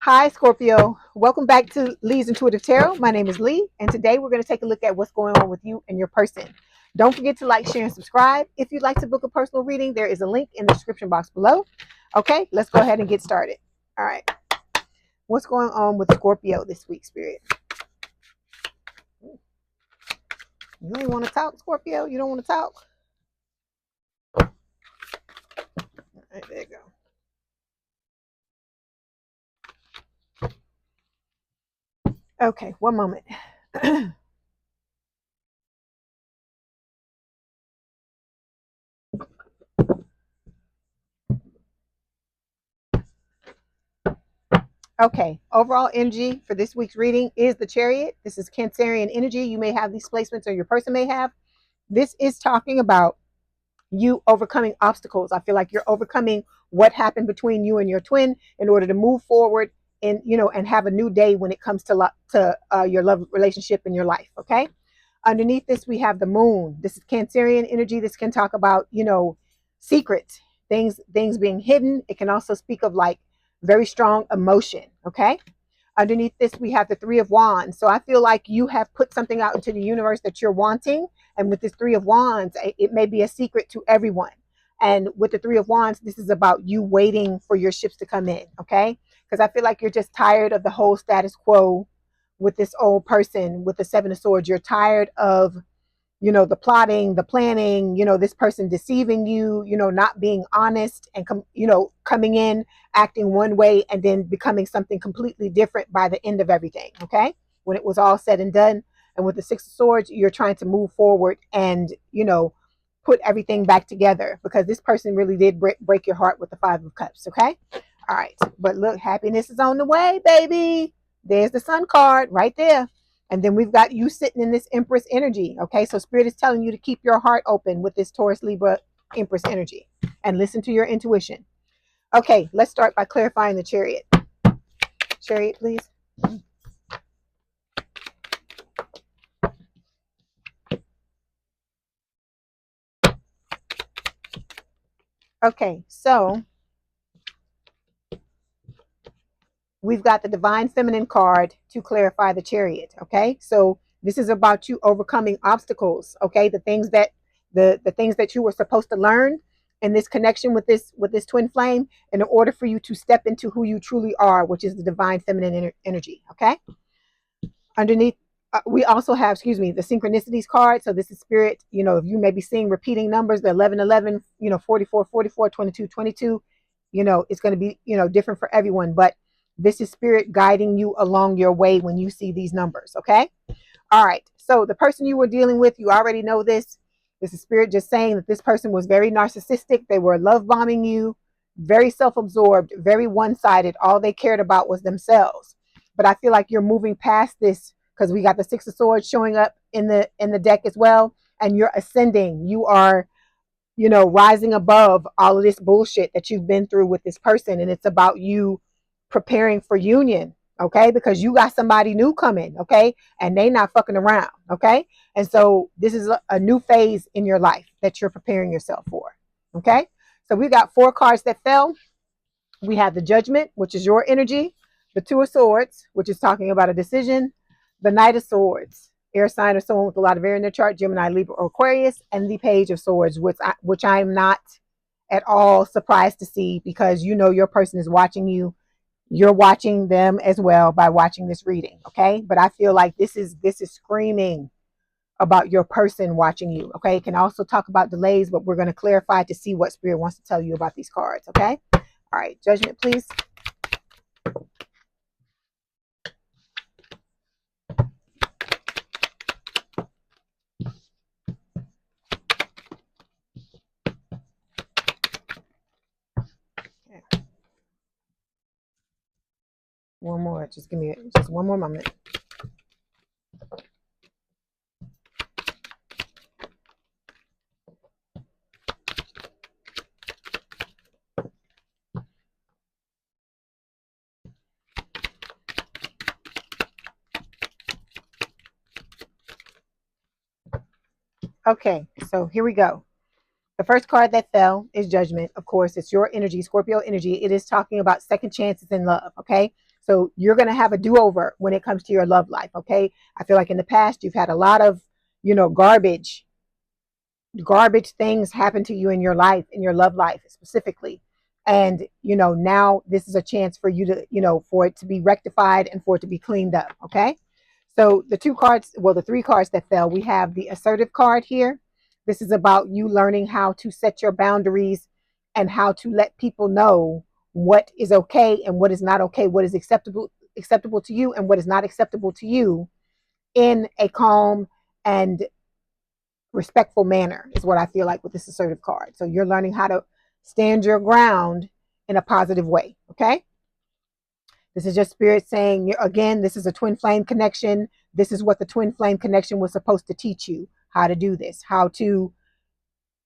Hi, Scorpio. Welcome back to Leigh's Intuitive Tarot. My name is Leigh, and today we're going to take a look at what's going on with you and your person. Don't forget to like, share, and subscribe. If you'd like to book a personal reading, there is a link in the description box below. Okay, let's go ahead and get started. All right. What's going on with Scorpio this week, Spirit? You ain't want to talk, Scorpio? You don't want to talk? All right, there you go. Okay, one moment. Okay, overall energy for this week's reading is the Chariot. This is Cancerian energy. You may have these placements, or your person may have. This is talking about you overcoming obstacles. I feel like you're overcoming what happened between you and your twin in order to move forward and and have a new day when it comes to your love relationship in your life. Okay. Underneath this, we have the moon. This is Cancerian energy. This can talk about, secrets, things being hidden. It can also speak of like very strong emotion. Okay. Underneath this, we have the Three of Wands. So I feel like you have put something out into the universe that you're wanting. And with this Three of Wands, it may be a secret to everyone. And with the Three of Wands, this is about you waiting for your ships to come in. Okay. Because I feel like you're just tired of the whole status quo with this old person with the Seven of Swords. You're tired of the plotting, the planning, this person deceiving you, not being honest and coming in acting one way and then becoming something completely different by the end of everything. Okay. When it was all said and done. And with the Six of Swords, you're trying to move forward and, put everything back together, because this person really did break your heart with the Five of Cups. Okay. All right. But look, happiness is on the way, baby. There's the Sun card right there. And then we've got you sitting in this Empress energy. Okay, so Spirit is telling you to keep your heart open with this Taurus, Libra, Empress energy and listen to your intuition. Okay, let's start by clarifying the Chariot. Chariot, please. Okay, so we've got the Divine Feminine card to clarify the Chariot. Okay, so this is about you overcoming obstacles. Okay, the things that the things that you were supposed to learn in this connection with this twin flame, in order for you to step into who you truly are, which is the Divine Feminine energy. Okay, underneath. We also have, the synchronicities card. So this is Spirit, if you may be seeing repeating numbers, the 11, 11, 44, 44, 22, 22, it's going to be, different for everyone. But this is Spirit guiding you along your way when you see these numbers. Okay. All right. So the person you were dealing with, you already know this. This is Spirit just saying that this person was very narcissistic. They were love bombing you, very self-absorbed, very one-sided. All they cared about was themselves. But I feel like you're moving past this, because we got the Six of Swords showing up in the deck as well, and you're ascending. You are, rising above all of this bullshit that you've been through with this person, and it's about you preparing for union. Okay, because you got somebody new coming. Okay, and they not fucking around. Okay, and so this is a new phase in your life that you're preparing yourself for. Okay, so we got 4 cards that fell. We have the Judgment, which is your energy, the Two of Swords, which is talking about a decision, the Knight of Swords, air sign or someone with a lot of air in their chart, Gemini, Libra, or Aquarius, and the Page of Swords, which I am not at all surprised to see, because your person is watching you. You're watching them as well by watching this reading. Okay, but I feel like this is screaming about your person watching you. Okay, it can also talk about delays, but we're going to clarify to see what Spirit wants to tell you about these cards. Okay, all right, Judgment, please. Okay. One more. Just give me just one more moment. Okay, so here we go. The first card that fell is Judgment. Of course, it's your energy, Scorpio energy. It is talking about second chances in love. Okay, So you're going to have a do-over when it comes to your love life. Okay. I feel like in the past, you've had a lot of, garbage things happen to you in your life, in your love life specifically. And, now this is a chance for you to, for it to be rectified and for it to be cleaned up. Okay. So the three cards that fell, we have the assertive card here. This is about you learning how to set your boundaries and how to let people know what is okay and what is not okay, what is acceptable to you and what is not acceptable to you in a calm and respectful manner is what I feel like with this assertive card. So you're learning how to stand your ground in a positive way. Okay. This is just spirit saying, again, this is a twin flame connection. This is what the twin flame connection was supposed to teach you, how to do this, how to,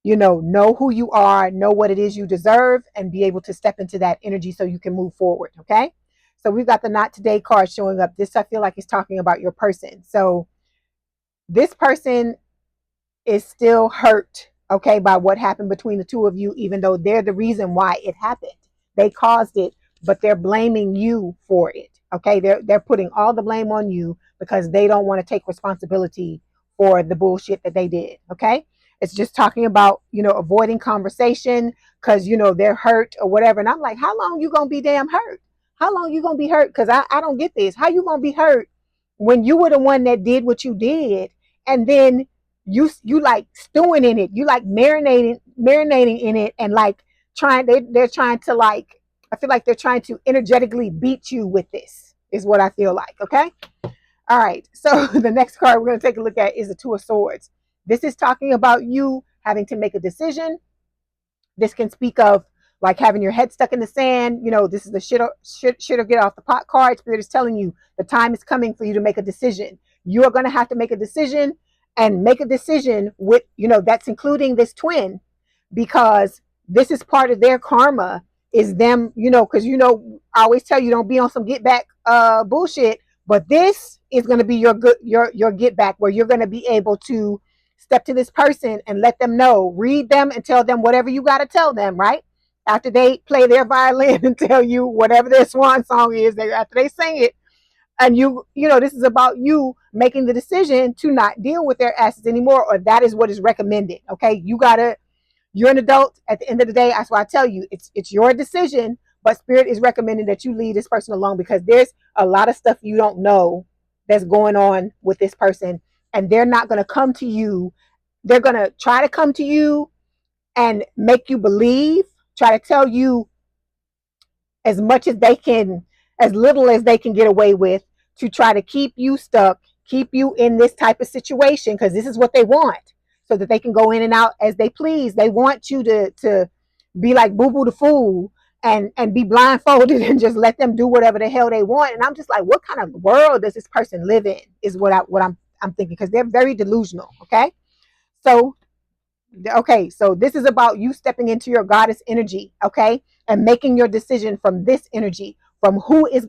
know who you are, know what it is you deserve, and be able to step into that energy so you can move forward. Okay. So we've got the not today card showing up. This, I feel like, is talking about your person. So this person is still hurt, okay, by what happened between the two of you, even though they're the reason why it happened. They caused it, but they're blaming you for it. Okay, they're putting all the blame on you because they don't want to take responsibility for the bullshit that they did. Okay, it's just talking about, avoiding conversation because, they're hurt or whatever. And I'm like, how long you gonna be damn hurt? How long you gonna be hurt? Because I don't get this. How you gonna be hurt when you were the one that did what you did, and then you like stewing in it, you like marinating in it, and like they're trying to, like, I feel like they're trying to energetically beat you with this, is what I feel like. Okay. All right. So the next card we're going to take a look at is the Two of Swords. This is talking about you having to make a decision. This can speak of like having your head stuck in the sand. This is the shit or get off the pot card. Spirit is telling you the time is coming for you to make a decision. You are going to have to make a decision, and make a decision with, that's including this twin, because this is part of their karma, is them, because, I always tell you, don't be on some get back bullshit, but this is going to be your get back, where you're going to be able to step to this person and let them know, read them and tell them whatever you got to tell them, right? After they play their violin and tell you whatever their swan song is, after they sing it, and this is about you making the decision to not deal with their asses anymore, or that is what is recommended. Okay, you're an adult at the end of the day. That's why I tell you, it's your decision, but spirit is recommending that you leave this person alone, because there's a lot of stuff you don't know that's going on with this person, and they're not going to come to you. They're going to try to come to you and make you believe, try to tell you as much as they can, as little as they can get away with, to try to keep you stuck, keep you in this type of situation, because this is what they want, so that they can go in and out as they please. They want you to be like Boo Boo the Fool, and be blindfolded and just let them do whatever the hell they want. And I'm just like, what kind of world does this person live in? Is what I'm thinking, because they're very delusional. So this is about you stepping into your goddess energy, okay, and making your decision from this energy, from who is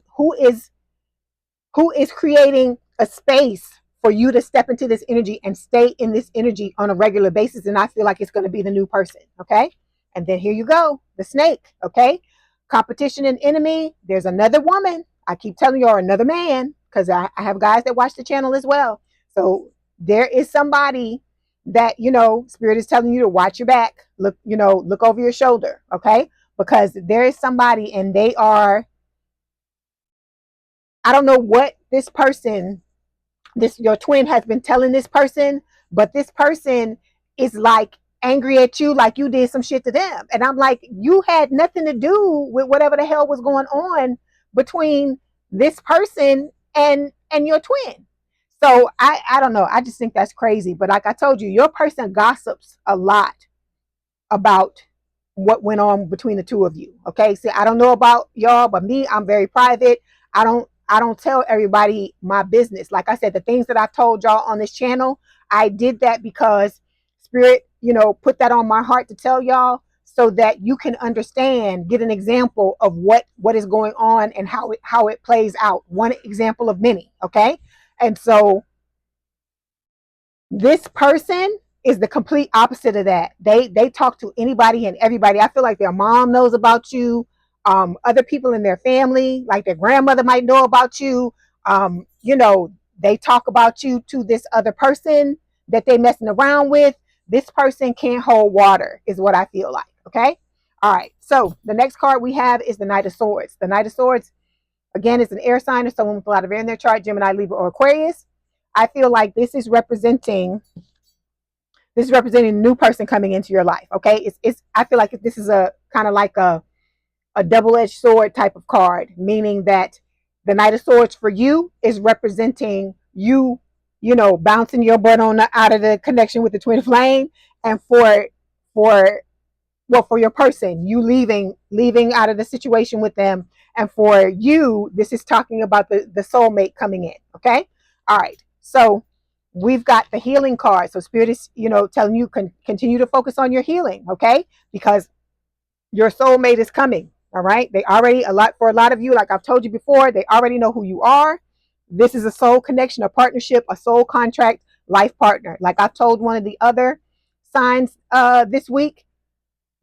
creating a space for you to step into this energy and stay in this energy on a regular basis. And I feel like it's going to be the new person. Okay. And then here you go, the snake. Okay. Competition and enemy. There's another woman. I keep telling you, or another man, because I have guys that watch the channel as well. So there is somebody that, spirit is telling you to watch your back, look over your shoulder. Okay. Because there is somebody, and they are, I don't know what your twin has been telling this person, but this person is like angry at you, like you did some shit to them. And I'm like, you had nothing to do with whatever the hell was going on between this person and your twin. So I don't know. I just think that's crazy. But like I told you, your person gossips a lot about what went on between the two of you. Okay. See, I don't know about y'all, but me, I'm very private. I don't tell everybody my business. Like I said, the things that I've told y'all on this channel, I did that because spirit, put that on my heart to tell y'all, so that you can understand, get an example of what is going on and how it plays out. One example of many. Okay. And so this person is the complete opposite of that. They talk to anybody and everybody. I feel like their mom knows about you. Other people in their family, like their grandmother might know about you. You know, they talk about you to this other person that they messing around with. This person can't hold water is what I feel like. Okay. All right. So the next card we have is the Knight of Swords. The Knight of Swords, again, is an air sign or someone with a lot of air in their chart, Gemini, Libra, or Aquarius. I feel like this is representing a new person coming into your life. Okay. It's I feel like this is a kind of like a double-edged sword type of card, meaning that the Knight of Swords for you is representing you, you know, bouncing your butt on out of the connection with the twin flame, and for for your person, you leaving out of the situation with them, and for you, this is talking about the soulmate coming in. Okay, all right. So we've got the healing card. So Spirit is, you know, telling you continue to focus on your healing. Okay, because your soulmate is coming. All right. They already, for a lot of you, like I've told you before, they already know who you are. This is a soul connection, a partnership, a soul contract, life partner. Like I told one of the other signs this week,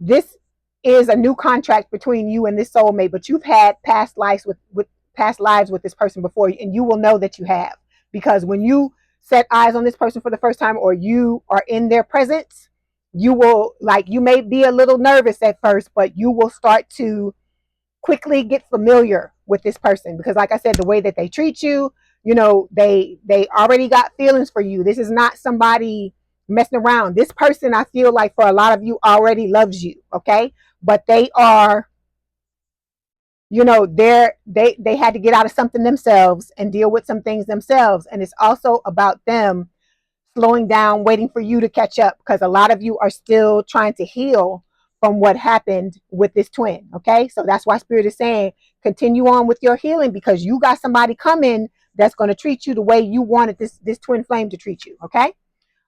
this is a new contract between you and this soulmate, but you've had past lives with past lives with this person before, and you will know that you have, because when you set eyes on this person for the first time, or you are in their presence, you will, like, you may be a little nervous at first, but you will start to quickly get familiar with this person, because like I said, the way that they treat you, you know, they already got feelings for you. This is not somebody messing around. This person, I feel like, for a lot of you, already loves you. Okay, but they are, you know, they had to get out of something themselves and deal with some things themselves, and it's also about them slowing down, waiting for you to catch up, because a lot of you are still trying to heal from what happened with this twin. Okay, so that's why Spirit is saying continue on with your healing, because you got somebody coming that's going to treat you the way you wanted this twin flame to treat you. Okay,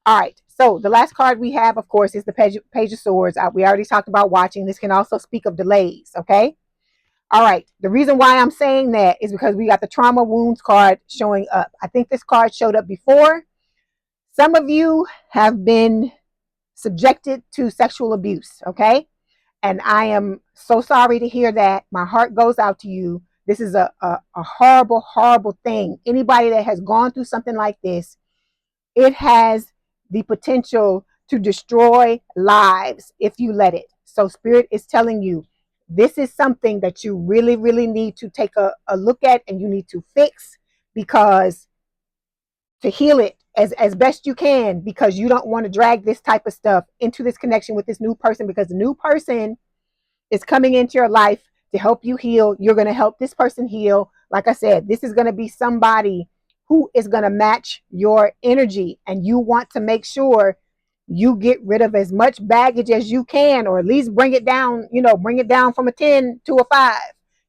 all right. So the last card we have, of course, is the Page of Swords. We already talked about watching. This can also speak of delays. Okay, all right. The reason why I'm saying that is because we got the trauma wounds card showing up. I think this card showed up before. Some of you have been subjected to sexual abuse, okay? And I am so sorry to hear that. My heart goes out to you. This is a horrible, horrible thing. Anybody that has gone through something like this, it has the potential to destroy lives if you let it. So Spirit is telling you, this is something that you really, really need to take a look at, and you need to fix, because to heal it as best you can, because you don't want to drag this type of stuff into this connection with this new person, because the new person is coming into your life to help you heal. You're going to help this person heal. Like I said, this is going to be somebody who is going to match your energy, and you want to make sure you get rid of as much baggage as you can, or at least bring it down, you know, bring it down from a 10 to a 5.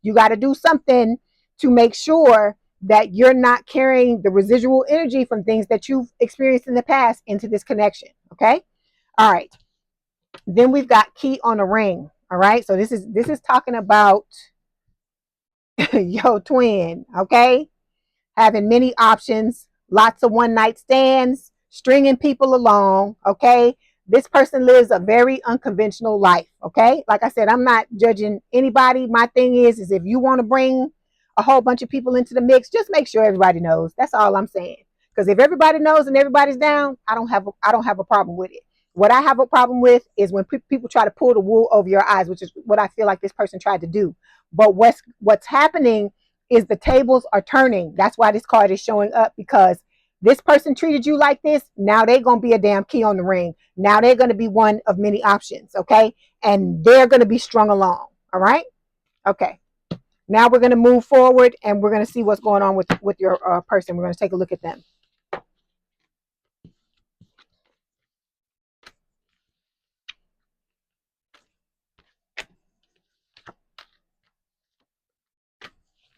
You got to do something to make sure that you're not carrying the residual energy from things that you've experienced in the past into this connection. Okay. All right. Then we've got key on a ring. All right. So this is talking about your twin. Okay. Having many options, lots of one night stands, stringing people along. Okay. This person lives a very unconventional life. Okay. Like I said, I'm not judging anybody. My thing is if you want to bring a whole bunch of people into the mix, just make sure everybody knows. That's all I'm saying. Because if everybody knows and everybody's down, I don't have a problem with it. What I have a problem with is when people try to pull the wool over your eyes, which is what I feel like this person tried to do. But what's happening is the tables are turning. That's why this card is showing up, because this person treated you like this. Now they're going to be a damn key on the ring. Now they're going to be one of many options. Okay. And they're going to be strung along. All right. Okay. Now we're going to move forward, and we're going to see what's going on with your person. We're going to take a look at them.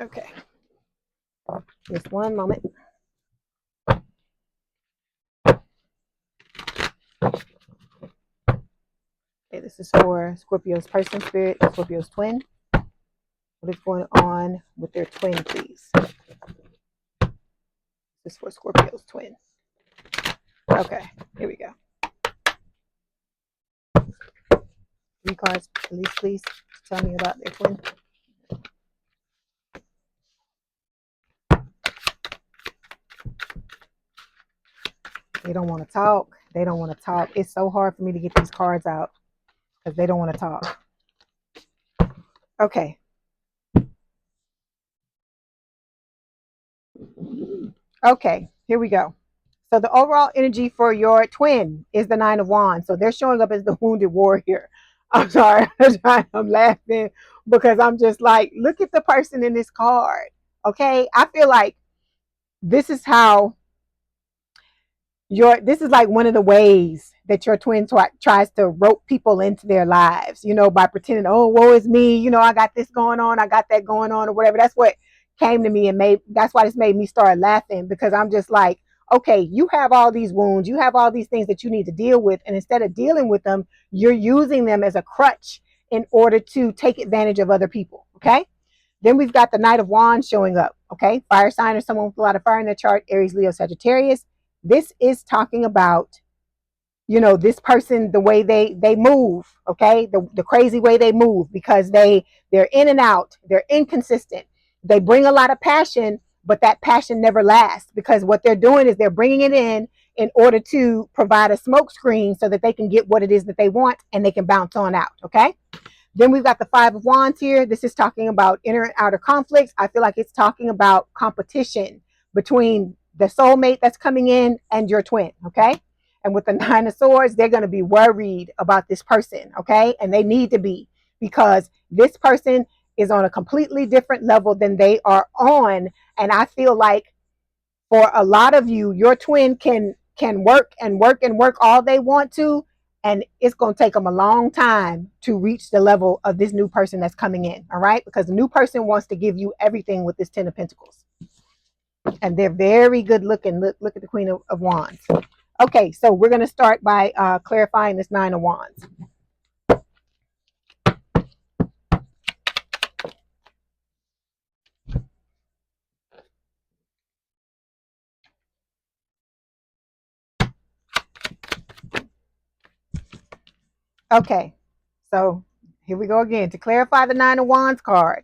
Okay. Just one moment. Okay, this is for Scorpio's person, Spirit, Scorpio's twin. What is going on with their twin, please? This is for Scorpio's twin. Okay, here we go. 3 cards, please tell me about their twin. They don't want to talk. They don't want to talk. It's so hard for me to get these cards out because they don't want to talk. Okay. Okay, here we go. So the overall energy for your twin is the Nine of Wands. So they're showing up as the wounded warrior. I'm sorry, I'm laughing because I'm just like, look at the person in this card. Okay, I feel like this is how this is like one of the ways that your twin tries to rope people into their lives, by pretending, oh, woe is me, I got this going on, I got that going on, or whatever. That's what came to me, and that's why this made me start laughing, because I'm just like, okay, you have all these wounds, you have all these things that you need to deal with, and instead of dealing with them, you're using them as a crutch in order to take advantage of other people. Okay. Then we've got the Knight of Wands showing up. Okay. Fire sign or someone with a lot of fire in their chart: Aries, Leo, Sagittarius. This is talking about, this person, the way they move. Okay. The crazy way they move, because they're in and out, they're inconsistent, they bring a lot of passion, but that passion never lasts, because what they're doing is they're bringing it in order to provide a smoke screen so that they can get what it is that they want and they can bounce on out. Okay. Then we've got the Five of Wands here. This is talking about inner and outer conflicts. I feel like it's talking about competition between the soulmate that's coming in and your twin. Okay. And with the Nine of Swords, they're going to be worried about this person. Okay. And they need to be, because this person is on a completely different level than they are on. And I feel like for a lot of you, your twin can work and work and work all they want to, and it's going to take them a long time to reach the level of this new person that's coming in. All right, because the new person wants to give you everything with this Ten of Pentacles, and they're very good looking. Look at the Queen of Wands. Okay, so we're going to start by clarifying this Nine of Wands. Okay, so here we go again. To clarify the Nine of Wands card,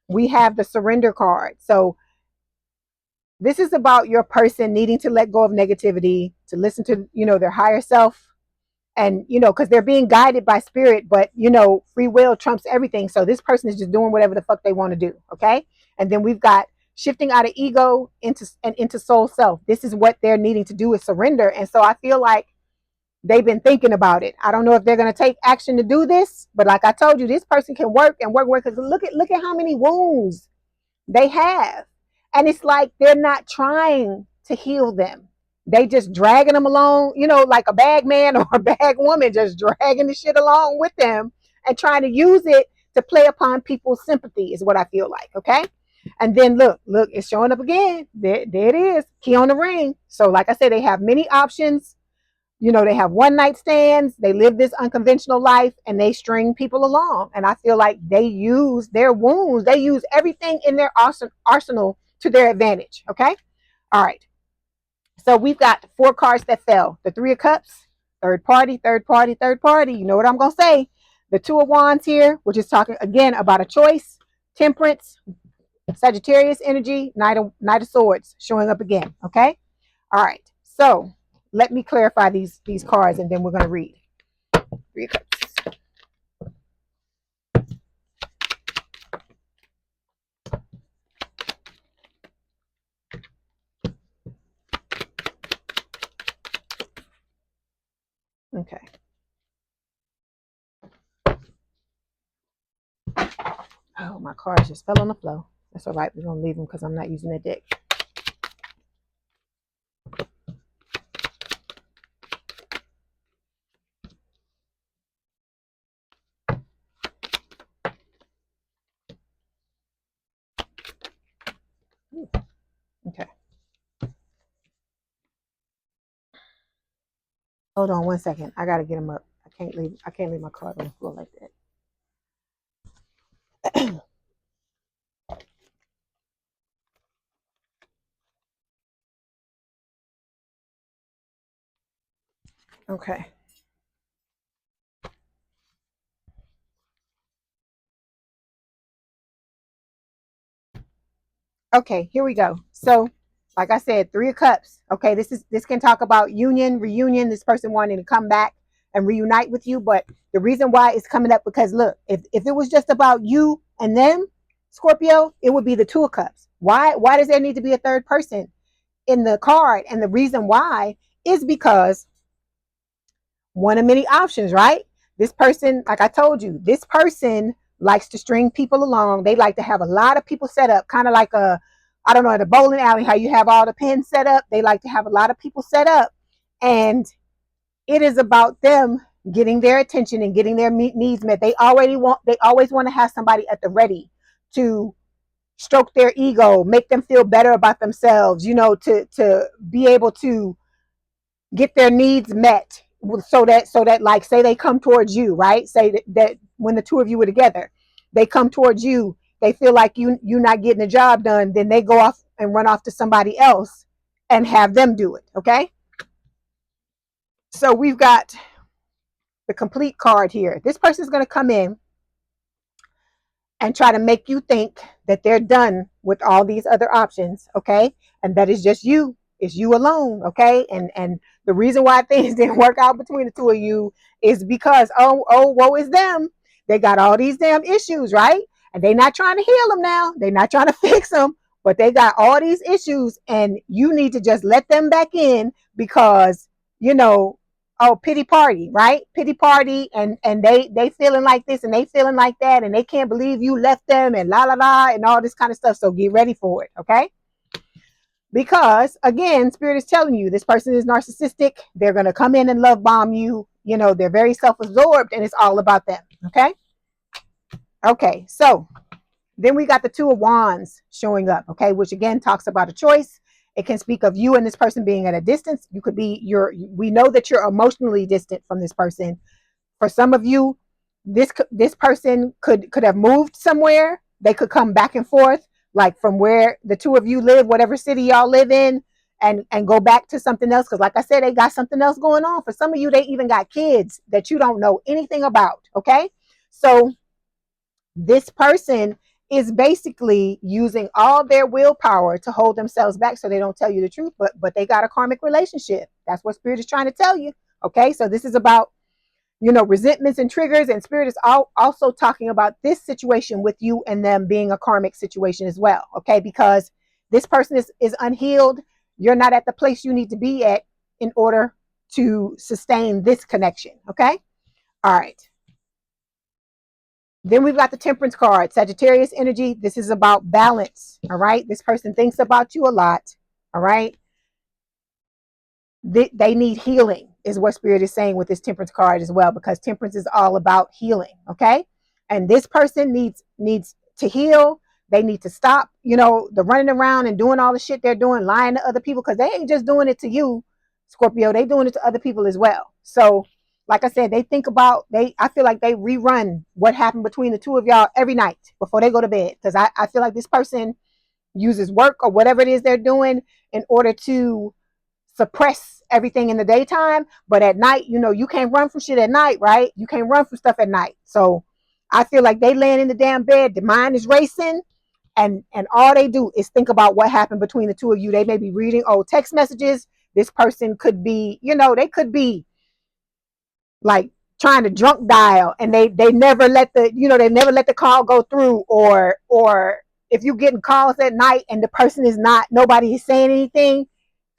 we have the Surrender card. So this is about your person needing to let go of negativity, to listen to, their higher self, and, because they're being guided by spirit, but, free will trumps everything. So this person is just doing whatever the fuck they want to do. Okay. And then we've got shifting out of ego into soul self. This is what they're needing to do, is surrender. And so I feel like they've been thinking about it. I don't know if they're going to take action to do this, but like I told you, this person can work and work, because look at how many wounds they have. And it's like they're not trying to heal them. They just dragging them along, like a bag man or a bag woman, just dragging the shit along with them and trying to use it to play upon people's sympathy, is what I feel like. Okay. And then look, it's showing up again. There it is. Key on the ring. So like I said, they have many options. They have one night stands, they live this unconventional life, and they string people along. And I feel like they use their wounds, they use everything in their arsenal to their advantage. Okay. All right. So we've got 4 cards that fell: the Three of Cups, third party, third party, third party. You know what I'm going to say. The Two of Wands here, which is talking again about a choice. Temperance, Sagittarius energy, Knight of Swords showing up again. Okay. All right. So let me clarify these cards, and then we're going to read. Three of Cups. Okay. Oh, my cards just fell on the floor. That's all right. We're going to leave them because I'm not using the deck. Okay. Hold on one second. I got to get them up. I can't leave my card on the floor like that. Okay. Okay, here we go. So Like I said, 3 of Cups. Okay, this can talk about union, reunion, this person wanting to come back and reunite with you. But the reason why it's coming up, because look, if it was just about you and them, Scorpio, it would be the 2 of Cups. Why does there need to be a third person in the card? And the reason why is because one of many options, right? This person, like I told you, this person likes to string people along. They like to have a lot of people set up, kind of like I don't know, at a bowling alley, how you have all the pins set up. They like to have a lot of people set up. And it is about them getting their attention and getting their needs met. They always want to have somebody at the ready to stroke their ego, make them feel better about themselves, to be able to get their needs met, so that like, say they come towards you, right? Say that when the 2 of you were together, they come towards you, they feel like you're not getting the job done, then they go off and run off to somebody else and have them do it. Okay, so we've got the complete card here. This person is going to come in and try to make you think that they're done with all these other options. Okay, and that is just you. It's you alone. Okay, and the reason why things didn't work out between the 2 of you is because woe is them. They got all these damn issues, right? And they're not trying to heal them now. They're not trying to fix them, but they got all these issues, and you need to just let them back in because, oh, pity party, right? Pity party, and they feeling like this and they feeling like that, and they can't believe you left them, and la la la, and all this kind of stuff. So get ready for it, okay? Because again, Spirit is telling you this person is narcissistic. They're going to come in and love bomb you. They're very self-absorbed, and it's all about them. Okay, so then we got the 2 of Wands showing up, okay, which again talks about a choice. It can speak of you and this person being at a distance. You could be we know that you're emotionally distant from this person. For some of you, this person could have moved somewhere. They could come back and forth, like from where the 2 of you live, whatever city y'all live in, and go back to something else. Because like I said, they got something else going on. For some of you, they even got kids that you don't know anything about. Okay, so this person is basically using all their willpower to hold themselves back so they don't tell you the truth, but they got a karmic relationship. That's what Spirit is trying to tell you. Okay, so this is about resentments and triggers, and Spirit is also talking about this situation with you and them being a karmic situation as well. Okay, because this person is unhealed. You're not at the place you need to be at in order to sustain this connection. Okay, all right. Then we've got the Temperance card, Sagittarius energy. This is about balance. All right, this person thinks about you a lot. All right, they need healing, is what Spirit is saying with this Temperance card as well, because Temperance is all about healing. Okay, and this person needs to heal. They need to stop, the running around and doing all the shit they're doing, lying to other people, because they ain't just doing it to you, Scorpio. They doing it to other people as well. So, like I said, I feel like they rerun what happened between the 2 of y'all every night before they go to bed, because I feel like this person uses work or whatever it is they're doing in order to suppress everything in the daytime, but at night, you can't run from shit at night, right? You can't run from stuff at night. So I feel like they laying in the damn bed, the mind is racing, and all they do is think about what happened between the 2 of you. They may be reading old text messages. This person could be, they could be like trying to drunk dial, and they never let the call go through, or if you getting calls at night and the person is not, nobody is saying anything,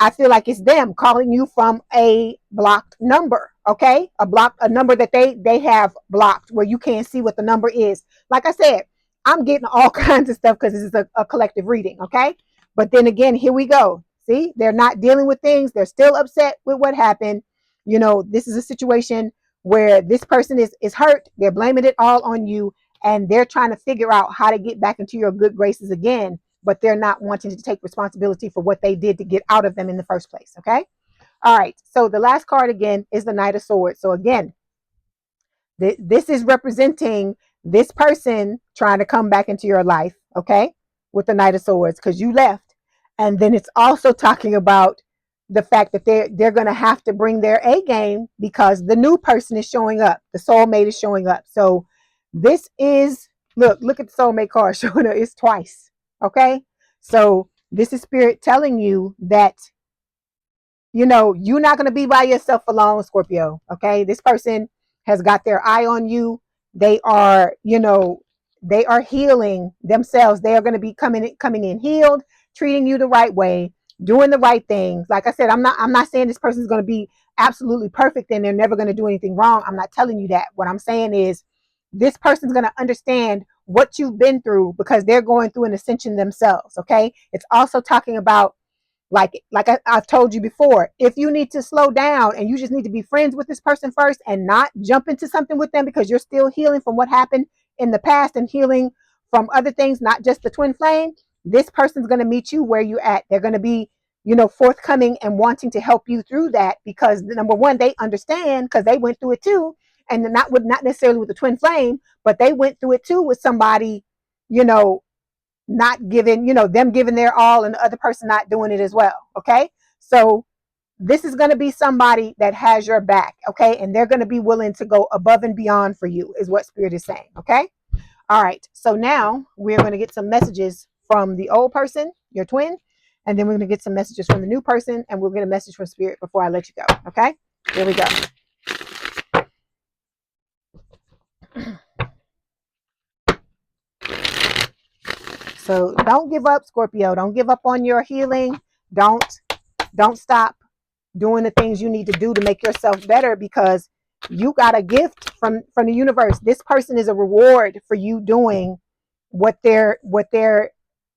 I feel like it's them calling you from a blocked number. Okay, a number that they have blocked, where you can't see what the number is. Like I said, I'm getting all kinds of stuff because this is a collective reading. Okay, but then again, here we go. See, they're not dealing with things. They're still upset with what happened. This is a situation where this person is hurt. They're blaming it all on you, and they're trying to figure out how to get back into your good graces again, but they're not wanting to take responsibility for what they did to get out of them in the first place. Okay, all right, so the last card again is the Knight of Swords. So again, this is representing this person trying to come back into your life, okay, with the Knight of Swords, because you left. And then it's also talking about the fact that they're going to have to bring their A game, because the new person is showing up. The soulmate is showing up. So this is, look at the soulmate card showing up. It's twice. Okay, so This is spirit telling you that, you're not going to be by yourself alone, Scorpio. Okay. This person has got their eye on you. They are, they are healing themselves. They are going to be coming in healed, treating you the right way, doing the right things. Like I said, I'm not saying this person is going to be absolutely perfect and they're never going to do anything wrong. I'm not telling you that. What I'm saying is this person's going to understand what you've been through because they're going through an ascension themselves. Okay. It's also talking about, I've told you before, if you need to slow down and you just need to be friends with this person first and not jump into something with them because you're still healing from what happened in the past and healing from other things, not just the twin flame, this person's going to meet you where you're at. They're going to be, forthcoming and wanting to help you through that because number one, they understand because they went through it too. And not necessarily with the twin flame, but they went through it too with somebody, you know, not giving, them giving their all and the other person not doing it as well. Okay. So this is going to be somebody that has your back. Okay. And they're going to be willing to go above and beyond for you is what spirit is saying. Okay. All right. So now we're going to get some messages from the old person, your twin, and then we're going to get some messages from the new person and we'll get a message from spirit before I let you go. Okay. Here we go. So don't give up, Scorpio. Don't give up on your healing. Don't stop doing the things you need to do to make yourself better because you got a gift from the universe. This person is a reward for you doing what they're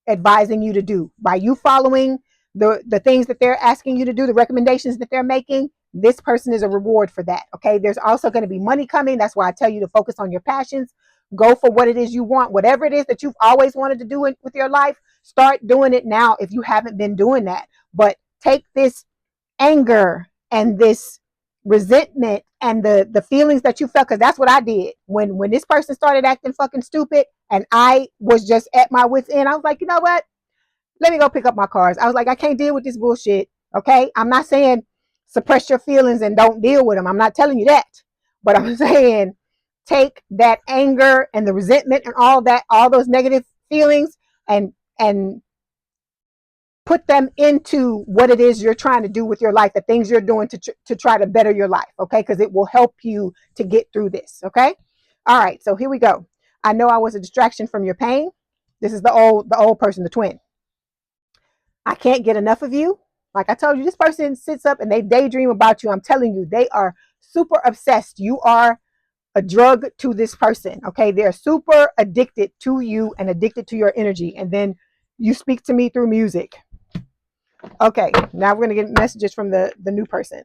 advising you to do. By you following the things that they're asking you to do, the recommendations that they're making, this person is a reward for that. Okay. There's also going to be money coming. That's why I tell you to focus on your passions. Go for what it is you want. Whatever it is that you've always wanted to do with your life, start doing it now if you haven't been doing that. But take this anger and this resentment and the feelings that you felt, because that's what I did when this person started acting fucking stupid and I was just at my wit's end. I was like, you know what, let me go pick up my cards. I was like, I can't deal with this bullshit. Okay. I'm not saying suppress your feelings and don't deal with them. I'm not telling you that, but I'm saying take that anger and the resentment and all those negative feelings and put them into what it is you're trying to do with your life, the things you're doing to try to better your life. Okay. Because it will help you to get through this. Okay. All right. So here we go. I know I was a distraction from your pain. This is the old person, the twin. I can't get enough of you. Like I told you, this person sits up and they daydream about you. I'm telling you, they are super obsessed. You are a drug to this person. Okay. They're super addicted to you and addicted to your energy. And then you speak to me through music. Okay, now we're going to get messages from the new person.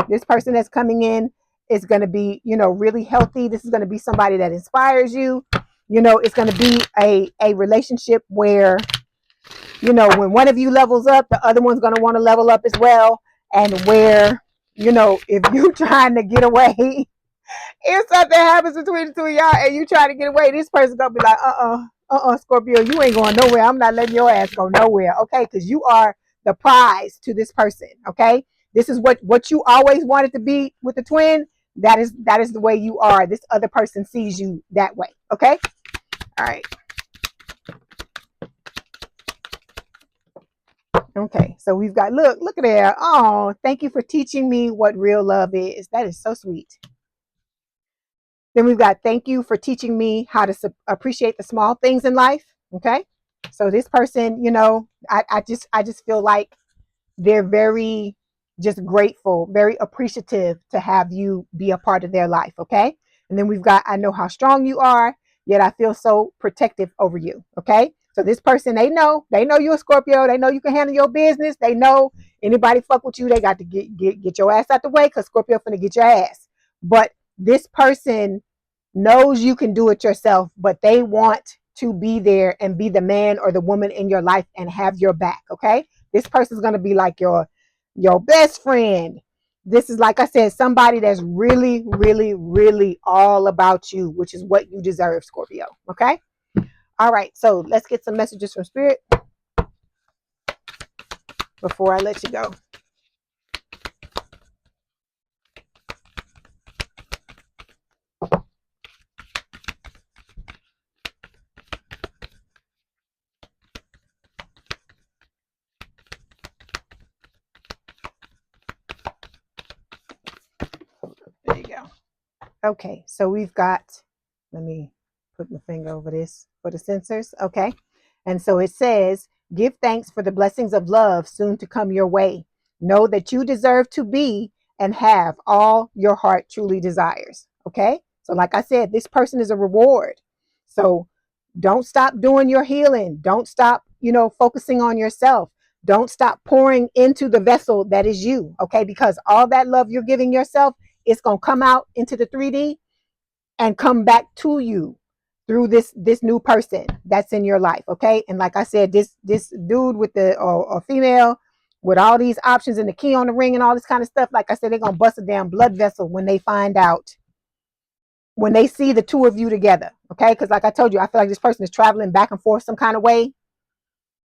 This person that's coming in is going to be, really healthy. This is going to be somebody that inspires you. It's going to be a relationship where, when one of you levels up, the other one's going to want to level up as well. And where, if you're trying to get away, if something happens between the two of y'all and you try to get away, this person's going to be like, Scorpio, you ain't going nowhere. I'm not letting your ass go nowhere. Okay. Because you are the prize to this person. Okay. This is what you always wanted to be with the twin. That is the way you are. This other person sees you that way. Okay. All right. Okay. So we've got, look at there. Oh, thank you for teaching me what real love is. That is so sweet. Then we've got, thank you for teaching me how to appreciate the small things in life. Okay. So this person, I just feel like they're very just grateful, very appreciative to have you be a part of their life. Okay. And then we've got, I know how strong you are, yet I feel so protective over you. Okay. So this person, they know you're a Scorpio. They know you can handle your business. They know anybody fuck with you, they got to get your ass out the way because Scorpio finna get your ass. But this person knows you can do it yourself, but they want to be there and be the man or the woman in your life and have your back. Okay. This person's going to be like your best friend. This is, like I said, somebody that's really, really, really all about you, which is what you deserve, Scorpio. Okay. All right. So let's get some messages from spirit before I let you go. Okay, so we've got, let me put my finger over this for the sensors. Okay. And so it says, give thanks for the blessings of love soon to come your way. Know that you deserve to be and have all your heart truly desires. Okay. So, like I said, this person is a reward. So, don't stop doing your healing. Don't stop, focusing on yourself. Don't stop pouring into the vessel that is you. Okay. Because all that love you're giving yourself, it's going to come out into the 3D and come back to you through this new person that's in your life. Okay. And like I said, this dude with the or female with all these options and the key on the ring and all this kind of stuff, like I said, they're gonna bust a damn blood vessel when they find out, when they see the two of you together. Okay. Because like I told you, I feel like this person is traveling back and forth some kind of way.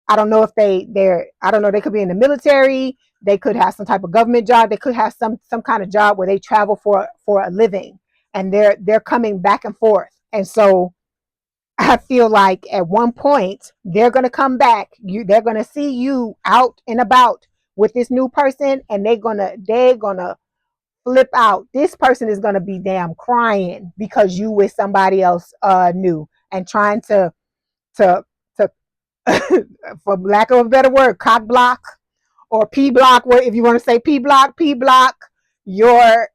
I don't know if I don't know, they could be in the military, they could have some type of government job, they could have some kind of job where they travel for a living, and they're coming back and forth. And so I feel like at one point they're gonna come back. They're gonna see you out and about with this new person, and they're gonna flip out. This person is gonna be damn crying because you with somebody else new and trying to to for lack of a better word, cock block or P block, if you want to say P block your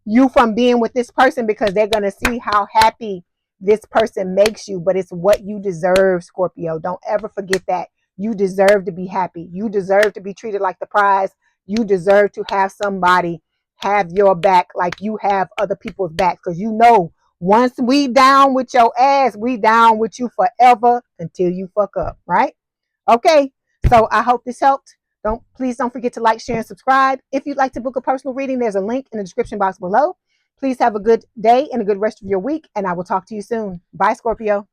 you from being with this person, because they're going to see how happy this person makes you. But it's what you deserve, Scorpio. Don't ever forget that. You deserve to be happy. You deserve to be treated like the prize. You deserve to have somebody have your back like you have other people's back. Because once we down with your ass, we down with you forever until you fuck up, right? Okay, so I hope this helped. Please don't forget to like, share, and subscribe. If you'd like to book a personal reading, there's a link in the description box below. Please have a good day and a good rest of your week, and I will talk to you soon. Bye, Scorpio.